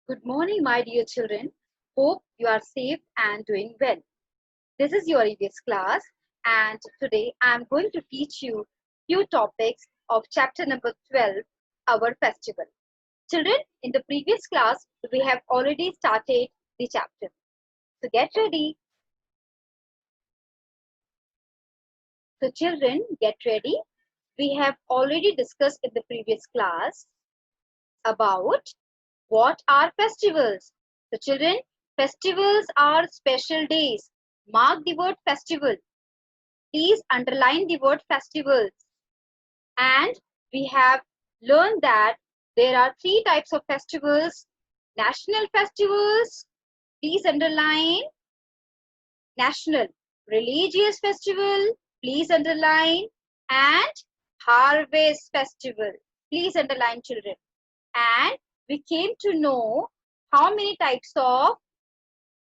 Good morning, my dear children. Hope you are safe and doing well. This is your EVS class, and today I am going to teach you few topics of chapter number 12, our festival. Children, in the previous class, we have already started the chapter. So get ready. So children, get ready. We have already discussed in the previous class about what are festivals. So children, festivals are special days. Mark the word festival. Please underline the word festivals. And we have learned that there are three types of festivals. National festivals, please underline national. Religious festival, please underline. And harvest festival, please underline children. And we came to know how many types of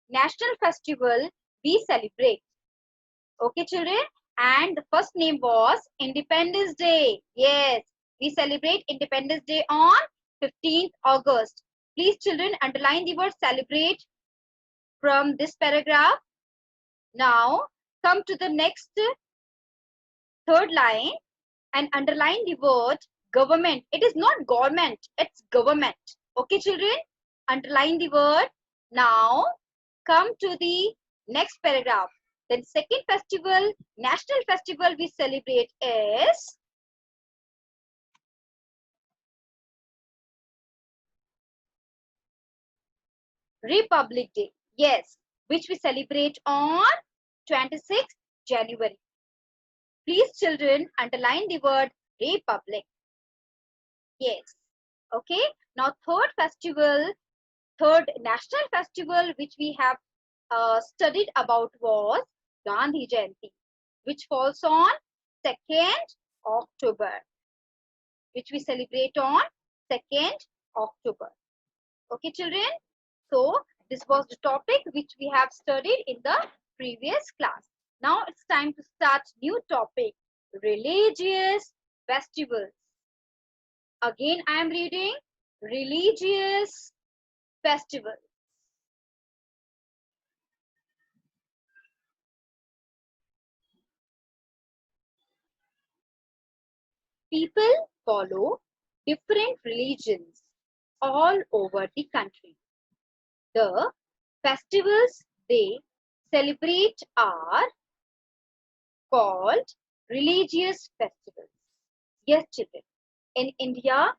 national festival we celebrate. Okay, children? And the first name was Independence Day. Yes, we celebrate Independence Day on 15th August. Please, children, underline the word celebrate from this paragraph. Now, come to the next third line and underline the word government. It is not government, it's government. Okay, children? Underline the word. Now, come to the next paragraph. Then second festival, national festival we celebrate is Republic Day. Yes, which we celebrate on 26th January. Please, children, underline the word Republic. Yes. Okay. Now, third national festival which we have studied about was Gandhi Jayanti, which falls on 2nd October, which we celebrate on 2nd October. Okay, children? So, this was the topic which we have studied in the previous class. Now, it's time to start new topic, religious festivals. Again, I am reading religious festivals. People follow different religions all over the country. The festivals they celebrate are called religious festivals. Yes, children. In India,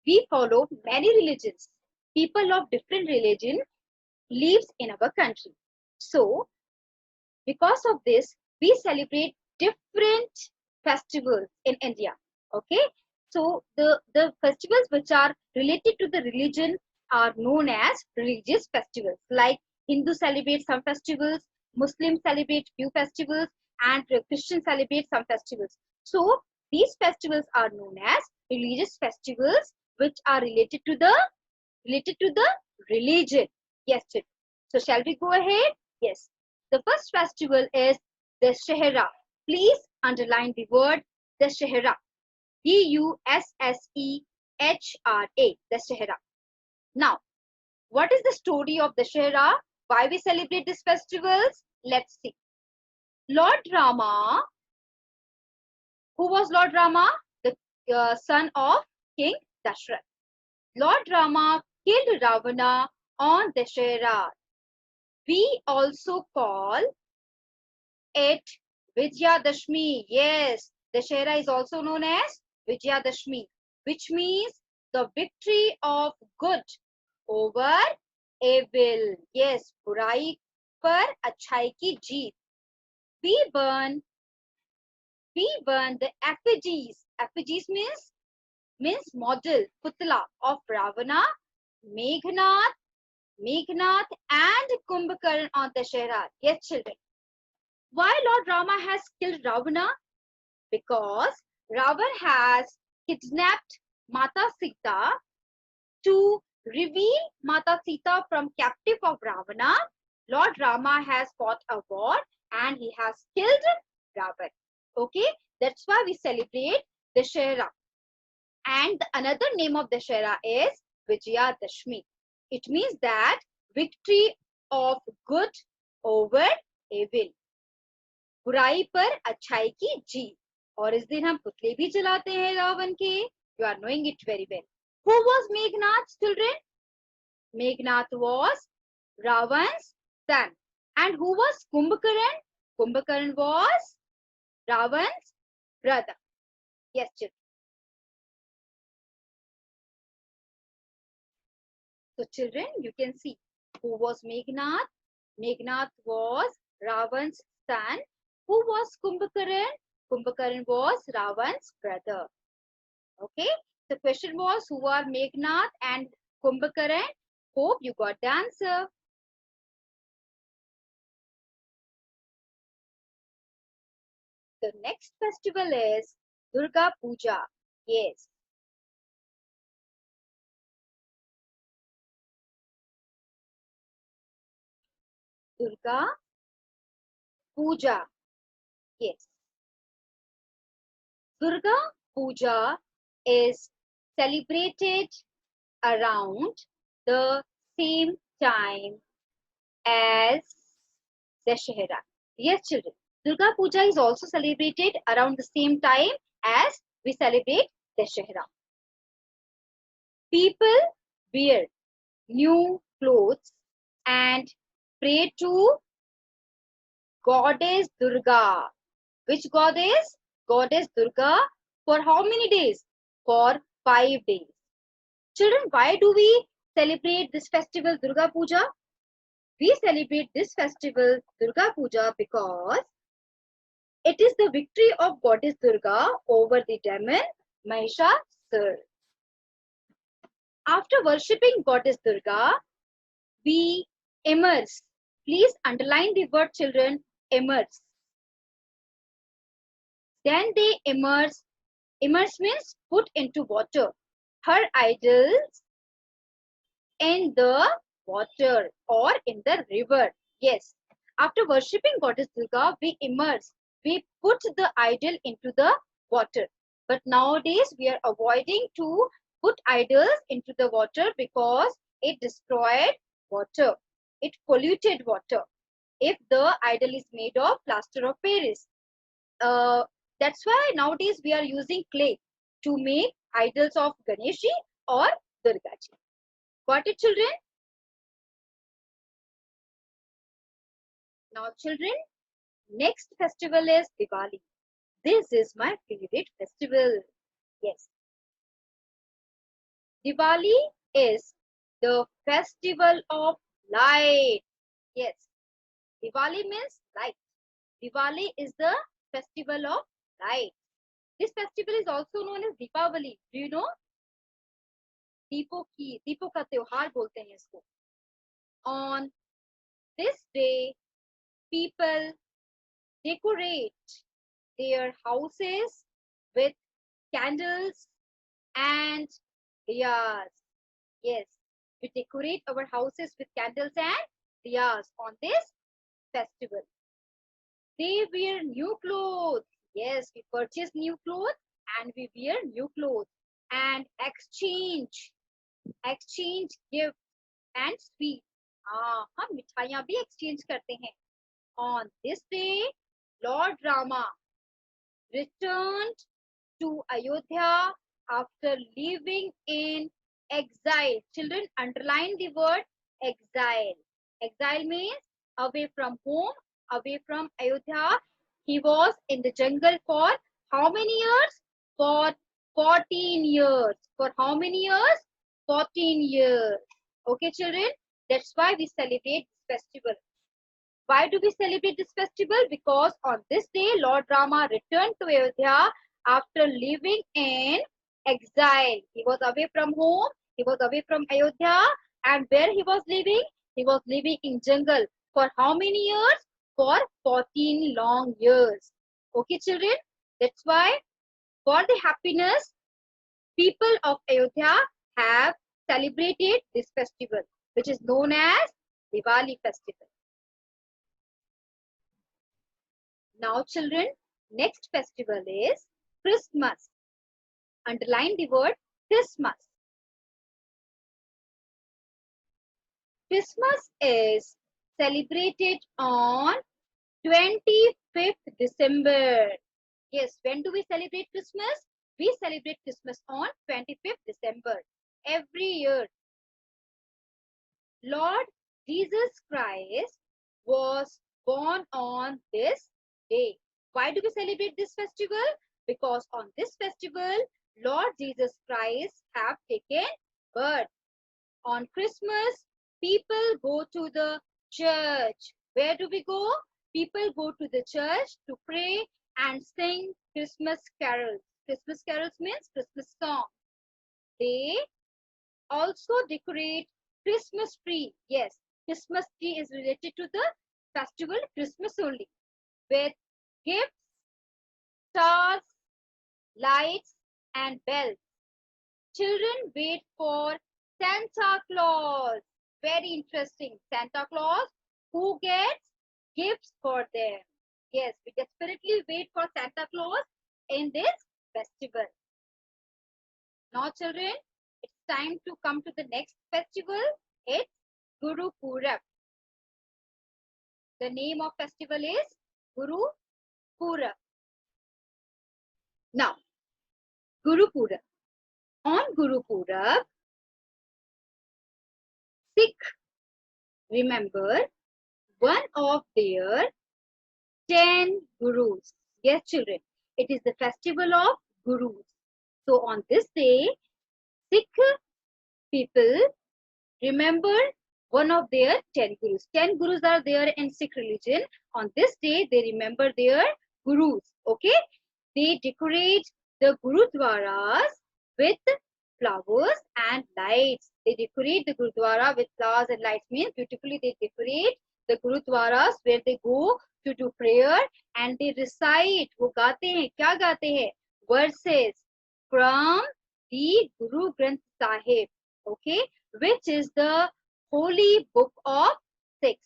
we follow many religions. People of different religion lives in our country. So, because of this, we celebrate different festivals in India. Okay. So, the festivals which are related to the religion are known as religious festivals. Like Hindu celebrate some festivals, Muslims celebrate few festivals, and Christians celebrate some festivals. So, these festivals are known as religious festivals which are related to the religion. Yes, children. So, shall we go ahead? Yes. The first festival is Dussehra. Please underline the word Dussehra. Dussehra. Dussehra. Now, what is the story of Dussehra? Why we celebrate these festivals? Let's see. Lord Rama, who was Lord Rama? The son of King Dashrath. Lord Rama killed Ravana on Dussehra. We also call it Vijayadashmi. Yes, Dussehra is also known as Vijayadashmi, which means the victory of good over evil. Yes, बुराई पर अच्छाई की जीत. We burn the effigies. Effigies means model, putla of Ravana, Meghnad, and Kumbhakarn on Dussehra. Yes, children. Why Lord Rama has killed Ravana? Because Ravan has kidnapped Mata Sita. To reveal Mata Sita from captive of Ravana, Lord Rama has fought a war and he has killed Ravan. Okay, that's why we celebrate Dussehra. And another name of Dussehra is Vijayadashmi. It means that victory of good over evil. बुराई पर अच्छाई की जीत. और इस दिन हम पुतले भी जलाते हैं रावण के. You are knowing it very well. Who was Meghnad, children? Meghnad was Ravan's son. And who was Kumbhakaran? Kumbhakaran was Ravan's brother. Yes, children. So children, you can see who was Meghnad. Meghnad was Ravan's son. Who was Kumbhakaran? Kumbhakaran was Ravan's brother. Okay. The question was who are Meghnad and Kumbhakaran? Hope you got the answer. The next festival is Durga Puja. Yes. Durga Puja. Yes. Durga Puja is celebrated around the same time as Dashera. Yes, children. Durga Puja is also celebrated around the same time as we celebrate Dashera. People wear new clothes and pray to Goddess Durga. Which goddess? Goddess Durga. For how many days? For 5 days. Children, why do we celebrate this festival Durga Puja? We celebrate this festival Durga Puja because it is the victory of Goddess Durga over the demon Mahishasur. After worshipping Goddess Durga, we immerse. Please underline the word, children, immerse. Then they immerse. Immerse means put into water. Her idols in the water or in the river. Yes. After worshipping Goddess Durga, we immerse. We put the idol into the water. But nowadays, we are avoiding to put idols into the water because it destroyed water. It polluted water. If the idol is made of plaster of Paris. That's why nowadays we are using clay to make idols of Ganeshi or Durgaji. Got it, children? Now, children, next festival is Diwali. This is my favorite festival. Yes. Diwali is the festival of light. Yes. Diwali means light. Diwali is the festival of light. This festival is also known as Deepavali. Do you know? दीपों का त्योहार बोलते हैं इसको. On this day, people decorate their houses with candles and diyas. Yes, we decorate our houses with candles and diyas on this festival. They wear new clothes. Yes, we purchase new clothes and we wear new clothes and exchange gifts and sweets. हम मिठाइयाँ भी exchange करते हैं. On this day, Lord Rama returned to Ayodhya after living in exile. Children, underline the word exile. Exile means away from home, away from Ayodhya. He was in the jungle for how many years? For 14 years. For how many years? 14 years. Okay, children? That's why we celebrate this festival. Why do we celebrate this festival? Because on this day, Lord Rama returned to Ayodhya after living in exile. He was away from home. He was away from Ayodhya. And where he was living? He was living in jungle. For how many years? For 14 long years. Okay, children? That's why for the happiness, people of Ayodhya have celebrated this festival, which is known as Diwali festival. Now, children, next festival is Christmas. Underline the word Christmas. Christmas is celebrated on 25th December. Yes, when do we celebrate Christmas? We celebrate Christmas on 25th December every year. Lord Jesus Christ was born on this day. Why do we celebrate this festival? Because on this festival, Lord Jesus Christ have taken birth. On Christmas, people go to the church. Where do we go? People go to the church to pray and sing Christmas carols. Christmas carols means Christmas song. They also decorate Christmas tree. Yes, Christmas tree is related to the festival Christmas only, with gifts, stars, lights, and bells. Children wait for Santa Claus. Very interesting. Santa Claus, who gets gifts for them. Yes, we desperately wait for Santa Claus in this festival. Now, children, it's time to come to the next festival. It's Guru Purab. The name of festival is Guru Purab. Now, Guru Purab. On Guru Purab, Sikh remember one of their 10 gurus. Yes, children, it is the festival of gurus. So on this day, Sikh people remember one of their 10 gurus. 10 gurus are there in Sikh religion. On this day, they remember their gurus. Okay, they decorate the gurudwaras with flowers and lights. They decorate the gurudwara with flowers and lights. Means beautifully they decorate the gurudwaras where they go to do prayer and they recite. वो गाते हैं, क्या गाते हैं? Verses from the Guru Granth Sahib. Okay, which is the holy book of Sikhs.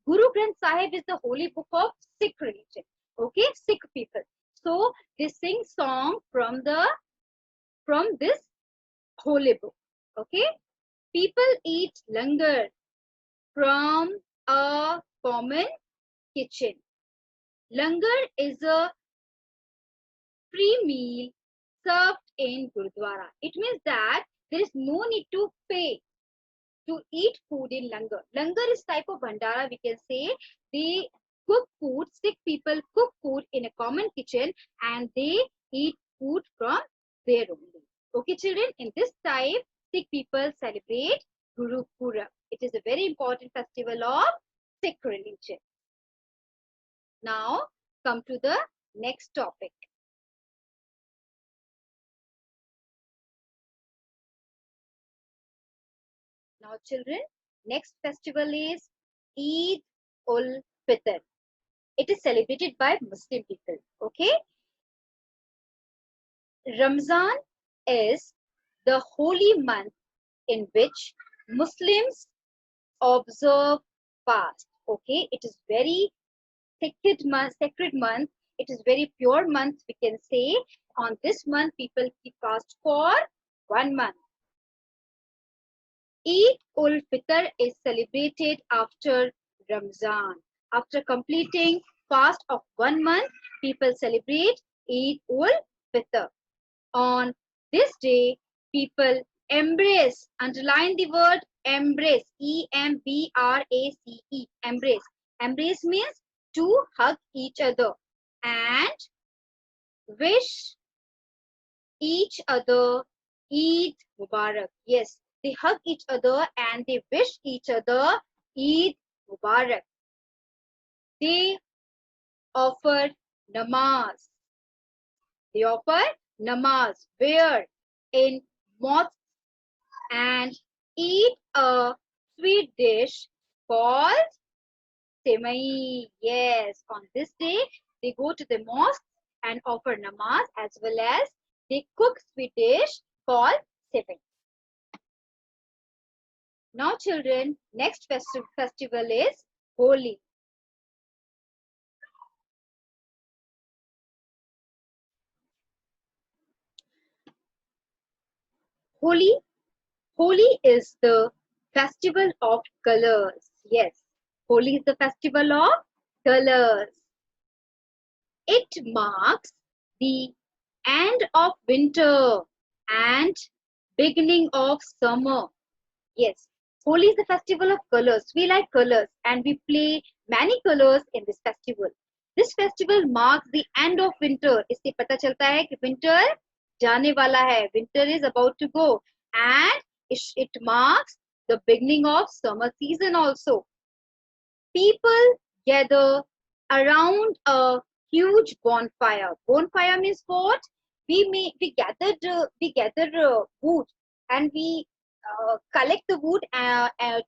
Guru Granth Sahib is the holy book of Sikh religion. Okay, Sikh people. So they sing song from this holy book. Okay, people eat langar from a common kitchen. Langar is a free meal served in Gurudwara. It means that there is no need to pay to eat food in langar. Langar is type of bhandara, we can say. They cook food, Sikh people cook food in a common kitchen and they eat food from there only. Okay, children, in this type, Sikh people celebrate Guru Purab. It is a very important festival of Sikh religion. Now, come to the next topic. Now, children, next festival is Eid ul Fitr. It is celebrated by Muslim people. Okay, Ramzan is the holy month in which Muslims observe fast. Okay, it is very sacred month. It is very pure month, we can say. On this month, people keep fast for 1 month. Eid ul Fitr is celebrated after Ramzan. After completing fast of 1 month, people celebrate Eid ul Fitr. On this day, people embrace, underline the word embrace, E-M-B-R-A-C-E, embrace. Embrace means to hug each other and wish each other Eid Mubarak. Yes, they hug each other and they wish each other Eid Mubarak. They offer namaz. They offer namaz where in mosques and eat a sweet dish called semai. Yes, on this day they go to the mosque and offer namaz as well as they cook sweet dish called semai. Now children, next festival is Holi. Holi is the Festival of colors. Yes, Holi is the festival of colors. It marks the end of winter and beginning of summer. Yes, Holi is the festival of colors. We like colors and we play many colors in this festival. This festival marks the end of winter. इससे पता चलता है कि winter जाने वाला है. Winter is about to go, and it marks the beginning of summer season also. People gather around a huge bonfire. Bonfire means what? We gather wood, and we collect the wood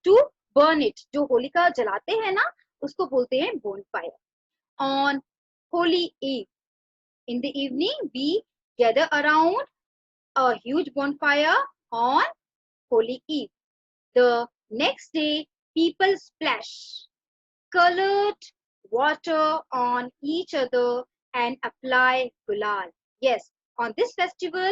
to burn it. जो होलिका जलाते हैं ना, उसको बोलते हैं bonfire. On Holy Eve, in the evening, we gather around a huge bonfire on Holy Eve. The next day, people splash colored water on each other and apply gulal. Yes, on this festival,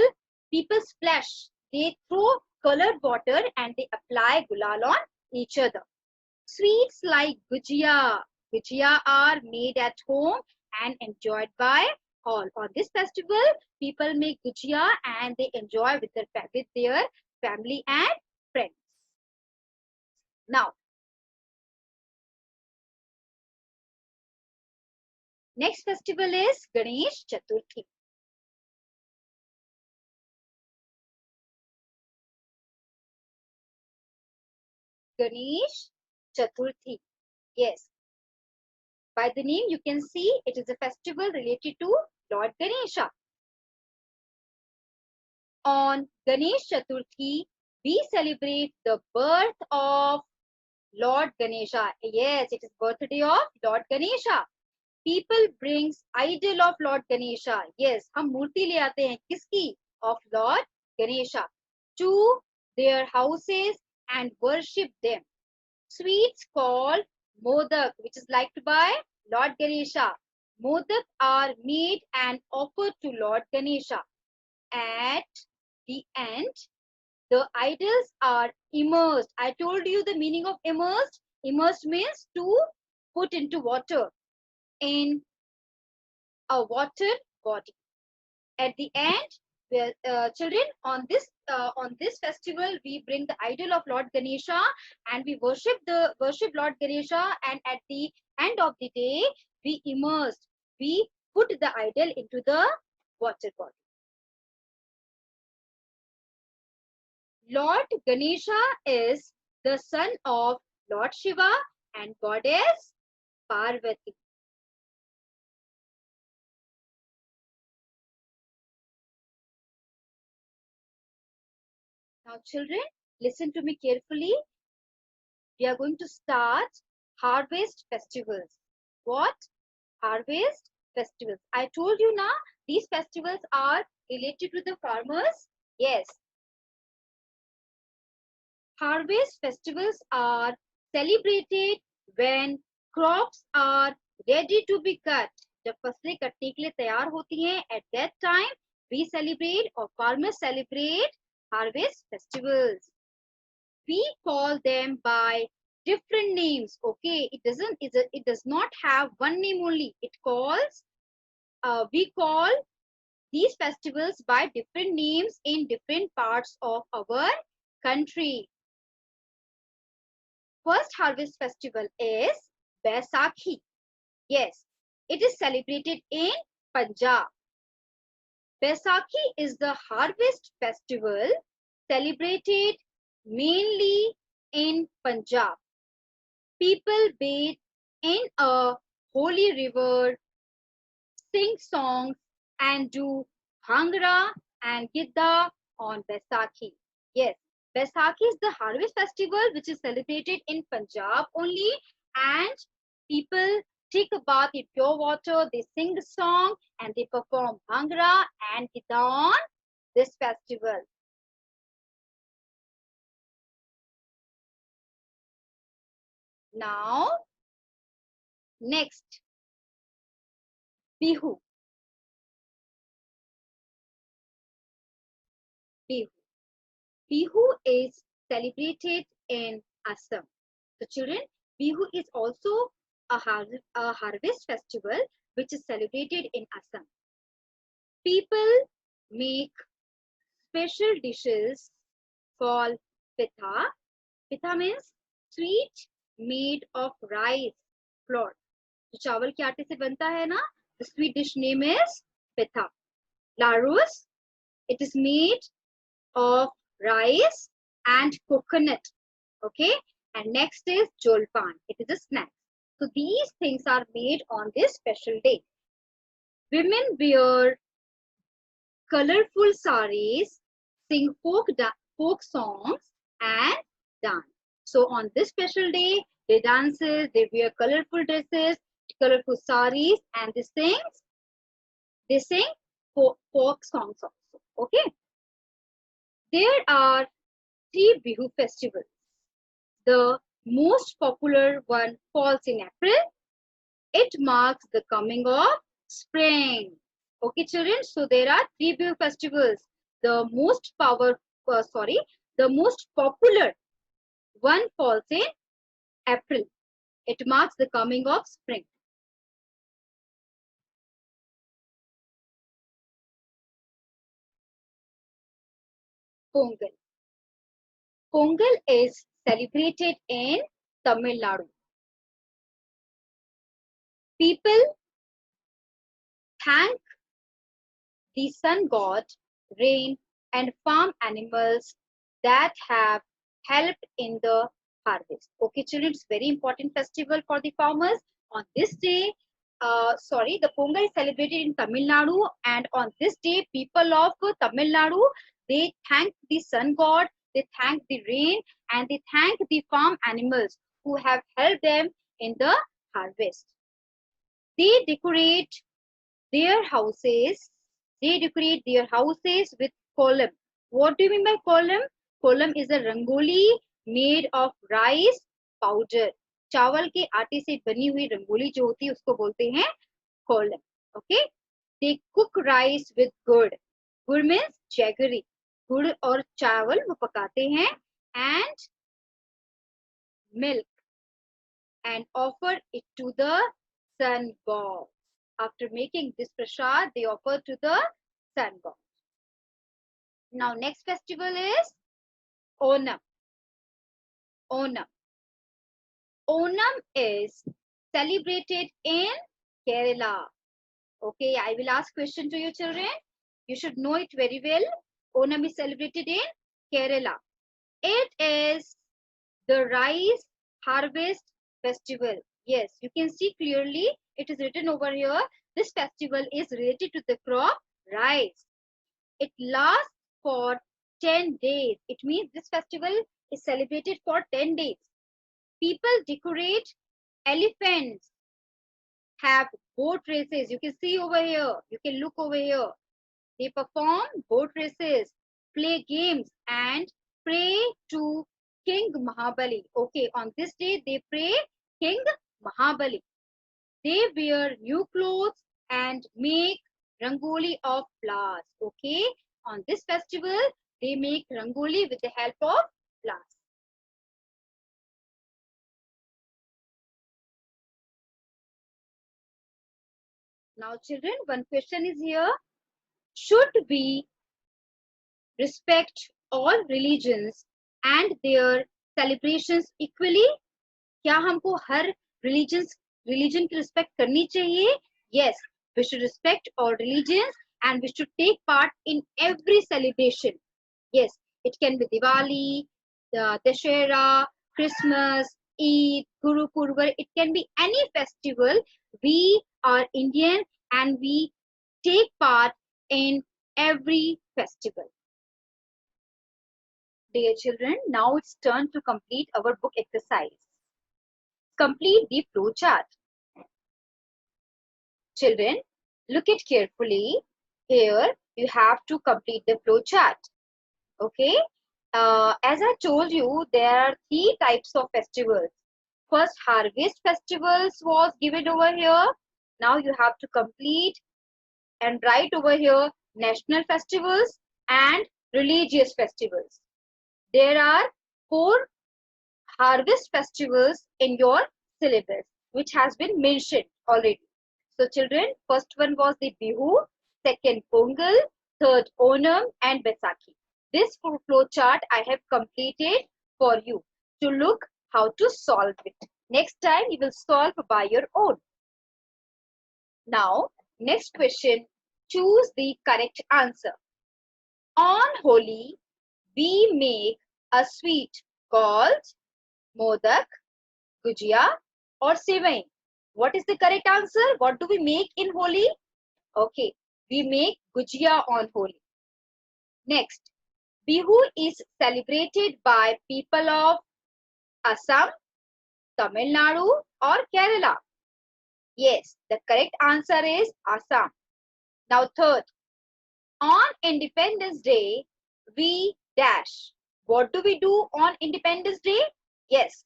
people splash. They throw colored water and they apply gulal on each other. Sweets like gujia are made at home and enjoyed by all. On this festival, people make gujia and they enjoy with their family and friends. Now, next festival is Ganesh Chaturthi. Ganesh Chaturthi. Yes, by the name you can see it is a festival related to Lord Ganesha. On Ganesh Chaturthi, we celebrate the birth of Lord Ganesha. Yes, it is birthday of Lord Ganesha. People brings idol of Lord Ganesha. Yes, हम मूर्ति ले आते हैं किसकी? Of Lord Ganesha to their houses and worship them. Sweets called modak, which is liked by Lord Ganesha. Modak are made and offered to Lord Ganesha. At the end, the idols are immersed. I told you the meaning of immersed. Immersed means to put into water in a water body. At the end, children, on this festival, we bring the idol of Lord Ganesha and we worship Lord Ganesha. And at the end of the day, we put the idol into the water body. Lord Ganesha is the son of Lord Shiva and goddess Parvati. Now, children, listen to me carefully. We are going to start harvest festivals. What? Harvest festivals. I told you now, these festivals are related to the farmers. Yes. Harvest festivals are celebrated when crops are ready to be cut. जब फसलें कटने के लिए तैयार होती हैं, at that time we celebrate or farmers celebrate harvest festivals. We call them by different names. Okay, it does not have one name only. We call these festivals by different names in different parts of our country. First harvest festival is Baisakhi. Yes, it is celebrated in Punjab. Baisakhi is the harvest festival celebrated mainly in Punjab. People bathe in a holy river, sing songs, and do Bhangra and Gidda on Baisakhi. Yes, Baisakhi is the harvest festival which is celebrated in Punjab only, and people take a bath in pure water, they sing the song, and they perform Bhangra and Gidda on this festival. Now, next, Bihu. Bihu. Bihu is celebrated in Assam. So children, Bihu is also a harvest festival which is celebrated in Assam. People make special dishes called pitha. Pitha means sweet made of rice flour. जो चावल के आटे से बनता है ना, the sweet dish name is pitha. Larus, it is made of rice and coconut. Okay, and next is jolpan. It is a snack. So these things are made on this special day. Women wear colorful saris, sing folk songs, and dance. So on this special day, they dance, they wear colorful dresses, colorful saris, and they sing folk songs also. Okay. There are 3 Bihu festivals. The most popular one falls in April. It marks the coming of spring. Okay, children. So there are 3 Bihu festivals. The most popular one falls in April. It marks the coming of spring. Pongal. Pongal is celebrated in Tamil Nadu. People thank the sun god, rain, and farm animals that have helped in the harvest. Okay, children, it's very important festival for the farmers. On this day, the Pongal is celebrated in Tamil Nadu, and on this day, people of Tamil Nadu, they thank the sun god, they thank the rain, and they thank the farm animals who have helped them in the harvest. They decorate their houses. They decorate their houses with kolam. What do you mean by kolam? Kolam is a rangoli made of rice powder. चावल के आटे से बनी हुई रंगोली जो होती है उसको बोलते हैं kolam. Okay? They cook rice with gur. Gur means jaggery. गुड़ और चावल वो पकाते हैं and milk and offer it to the sun god. After making this prasad, they offer to the sun god. Now, next festival is Onam. Onam. Onam is celebrated in Kerala. Okay, I will ask question to you children. You should know it very well. Onam is celebrated in Kerala. It is the rice harvest festival. Yes, you can see clearly it is written over here. This festival is related to the crop rice. It lasts for 10 days. It means this festival is celebrated for 10 days. People decorate elephants, have boat races. You can see over here. You can look over here. They perform boat races, play games, and pray to King Mahabali. Okay, on this day they pray King Mahabali. They wear new clothes and make rangoli of flowers. Okay, on this festival they make rangoli with the help of flowers. Now children, one question is here. Should we respect all religions and their celebrations equally? क्या हमको हर religion की respect करनी चाहिए? Yes, we should respect all religions and we should take part in every celebration. Yes, it can be Diwali, Dashera, Christmas, Eid, Guru Purva. It can be any festival. We are Indian and we take part in every festival. Dear children, now it's turn to complete our book exercise. Complete the flow chart. Children, look it carefully. Here you have to complete the flow chart. Okay. As I told you, there are 3 types of festivals. First, harvest festivals was given over here. Now you have to complete and write over here national festivals and religious festivals. There are 4 harvest festivals in your syllabus, which has been mentioned already. So children, first one was the Bihu, second Pongal, third Onam and Baisakhi. This flow chart I have completed for you to look how to solve it. Next time you will solve by your own. Now, next question, choose the correct answer. On Holi, we make a sweet called Modak, Gujia or Sevai. What is the correct answer? What do we make in Holi? Okay, we make Gujia on Holi. Next, Bihu is celebrated by people of Assam, Tamil Nadu or Kerala. Yes, the correct answer is Assam. Now third, on Independence Day, we dash. What do we do on Independence Day? Yes,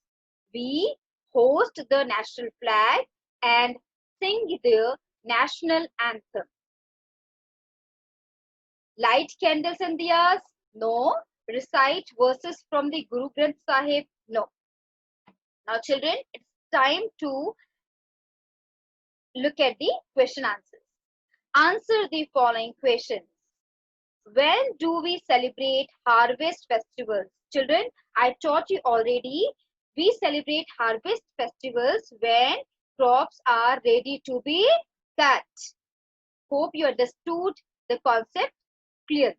we host the national flag and sing the national anthem. Light candles and diyas? No. Recite verses from the Guru Granth Sahib? No. Now children, it's time to look at the question answers. Answer the following questions. When do we celebrate harvest festivals? Children, I taught you already. We celebrate harvest festivals when crops are ready to be cut. Hope you understood the concept clearly.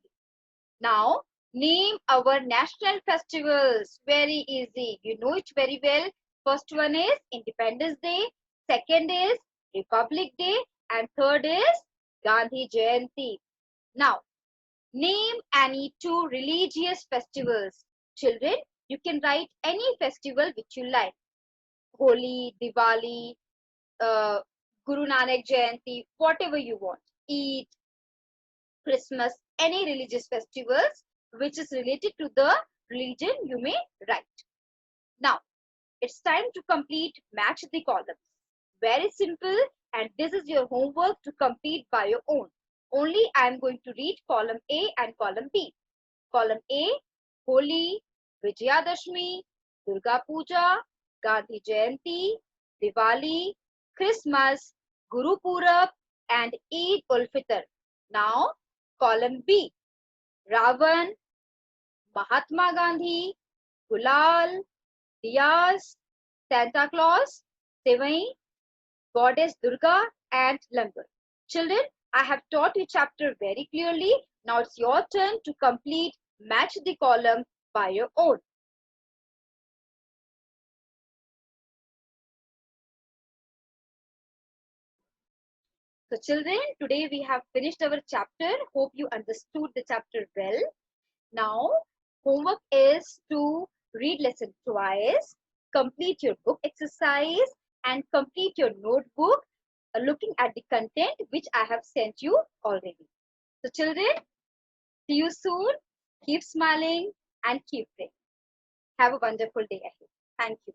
Now, name our national festivals. Very easy. You know it very well. First one is Independence Day. Second is Republic Day. And third is Gandhi Jayanti. Now, name any 2 religious festivals. Children, you can write any festival which you like. Holi, Diwali, Guru Nanak Jayanti, whatever you want. Eid, Christmas, any religious festivals which is related to the religion you may write. Now, it's time to complete match the columns. Very simple, and this is your homework to complete by your own. Only I am going to read column A and column B. Column A, Holi, Vijayadashmi, Durga Puja, Gandhi Jayanti, Diwali, Christmas, Guru Purab and Eid ul Fitr. Now, column B, Ravan, Mahatma Gandhi, Gulal, Diyas, Santa Claus, Sevai, Goddess Durga and Langar. Children, I have taught you chapter very clearly. Now it's your turn to complete match the column by your own. So children, today we have finished our chapter. Hope you understood the chapter well. Now, homework is to read lesson twice, complete your book exercise and complete your notebook looking at the content which I have sent you already. So children, see you soon. Keep smiling and keep praying. Have a wonderful day ahead. Thank you.